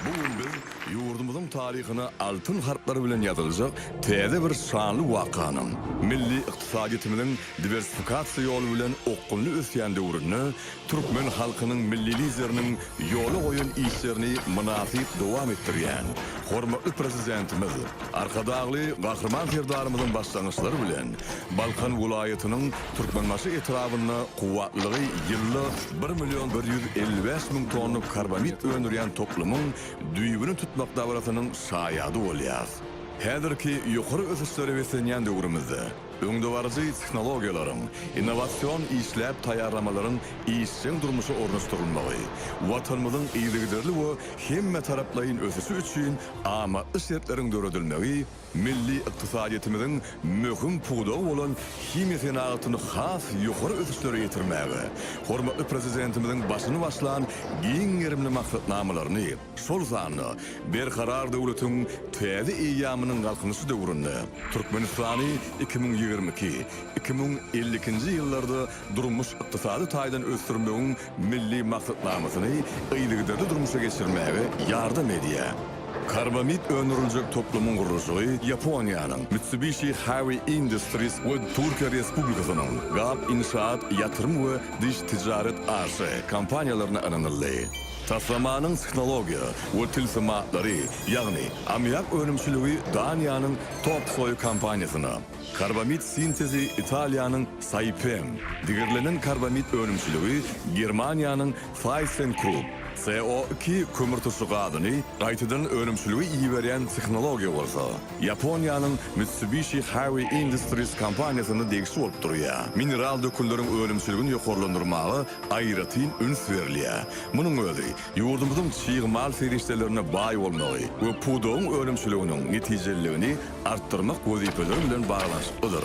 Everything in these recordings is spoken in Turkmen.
Bugün biz yurdumuzun tarihine altın harfleri bilen yazılacak täze bir şanlı wakanyň, milli iqtisadiýetimiziň diversifikasiýa ýolu bilen okunly ösýän döwrüni, türkmen halkynyň milli lideriniň ýoly goýan işlerini münasip dowam etdirýän, hormatly prezidentimiz, arkadagly gahrman serdarymyzyň başlangyçlary bilen Balkan welaýatynyň türkmenmaşy etrawyna kuwatlygy ýylly 1.155.000 tonna karbamid öndürýän toplumyň düýbüni tutmak dawratynyň şaýady bolýar. Häzirki ýokary ösüşleri besenýän döwrümizde öňde barjy tehnologiýalaryň, innowasion işläp taýýarlamalaryň işçiň durmuşy ornaşdyrylmagy, watanymyzyň iýligderli we hemme taraplaryň ösüşi üçin amatly şertleriň döredilmegi, milli iqtisadiýetimiziň möhüm puwdagy bolan himýa senatyny has ýokary ösüşlere ýetirmäge, hormatly prezidentimiziň başyny başlan giň ýerimli maksatnamalaryny, şol zany berkarar döwletiň täze eýamynyň galkynyşy döwründe Türkmenistany 2022-2052 ýyllarda durmuş ykdysady taýdan ösdürmegiň milli maksatnamasyny ýyligderli durmuşa geçirmäge ýardam edýär. Karbamid öndüriljek toplumyň gurulşy Ýaponiýanyň Mitsubishi Heavy Industries we Türkiýe Respublikasynyň GAP İnşaat Ýatyrym we Diş Ticaret AŞ kompaniýalaryna ananyldy. Taslamanyň tehnologiýa we tilsimatlary, ýagny ammiak önümçiligi Daniýanyň Topsoy kompaniýasyna, karbamid sintezi Italiýanyň Saipem, digerlenen karbamid önümçiligi Germaniýanyň ThyssenKrupp, CO2 kömürtüsü gadyny gaýtadan önümçiligi iýerýän tehnologiýa bolsa, Ýaponiýanyň Mitsubishi Heavy Industries kompaniýasyny degişi bolup durýar. Mineral dökülleriň önümçiligini ýokarlandyrmagy aýratyn üns berilýär. Munyň özi ýurdumyzyň çyýgmal serişdelerine baý bolmagy we puwdagyň önümçiliginiň netijeligini artdyrmak wezipeleri bilen baglanşyklydyr.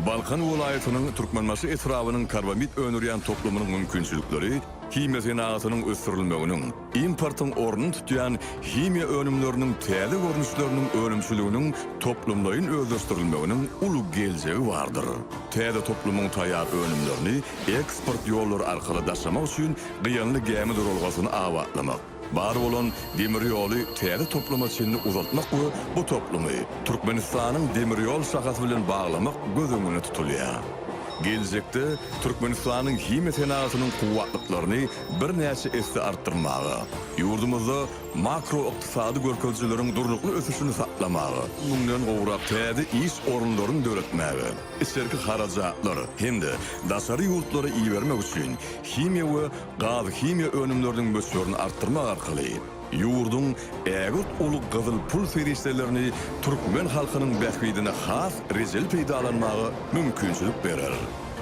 Balkan welaýatynyň türkmenmaşy etrawynyň karbamid öndürýän toplumynyň mümkinçilikleri, himýa senatynyň ösdürilmeginiň, importyň ornuny tutýan himýa önümleriniň täze görnüşleriniň önümçiliginiň toplumlaryň özleşdirilmeginiň uly geljegi bardyr. Täze toplumyň taýýar önümlerini eksport ýollary arkaly daşamak üçin gynly gäme durulgasyny awatlamak, bar bolan demir ýoly täze topluma çynny uzatmak we bu toplumy Türkmenistanyň demir ýol şahasy bilen baglamak göz öňüne tutulýar. Gelecekte Türkmenistanyň himýa senatynyň kuwatlyklaryny bir näçe esde artdyrmagy, ýurdumyzda makro ykdysady görkezleriň durlukly ösüşini saklamagy, bundan gowrak täze iş orunlaryny döretmäge, içerki harajatlar hem-de daşary ýurtlary iýermek üçin himýa we gaz himýa önümleriniň möçberini artdyrmak arkaly ýurdun ägert uly gyzyl pul serişdelerini türkmen halkynyň bähbidine has rezel peýdalanmagy mümkinçilik berer.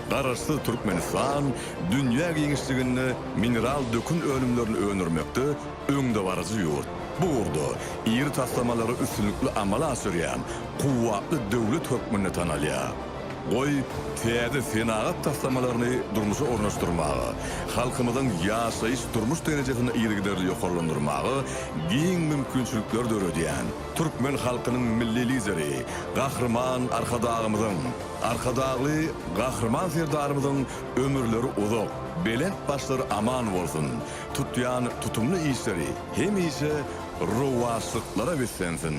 Garaşdy Türkmenistan dünýä giňişligini mineral dökün önümlerini öndürmekde öňde barjy ýurt. Bu urda ýer taslamалary üstünlikli amala asyrýan kuwatly döwlet hökmüne tanalýar. Goy täze senagat taslamalaryny durmuşa ornaşdyrmagy, halkymyzyň ýaşaýyş durmuş derejesini ýygyderli ýokarlandyrmagy giň mümkinçilikler döredýän. Türkmen halkynyň milli lideri, gahrman arkadagly gahrman serdarymyzyň ömürleri uzak, belent başlary aman bolsun. Tutýan tutumly işleri hem ise ruwaşlyklara beslensin.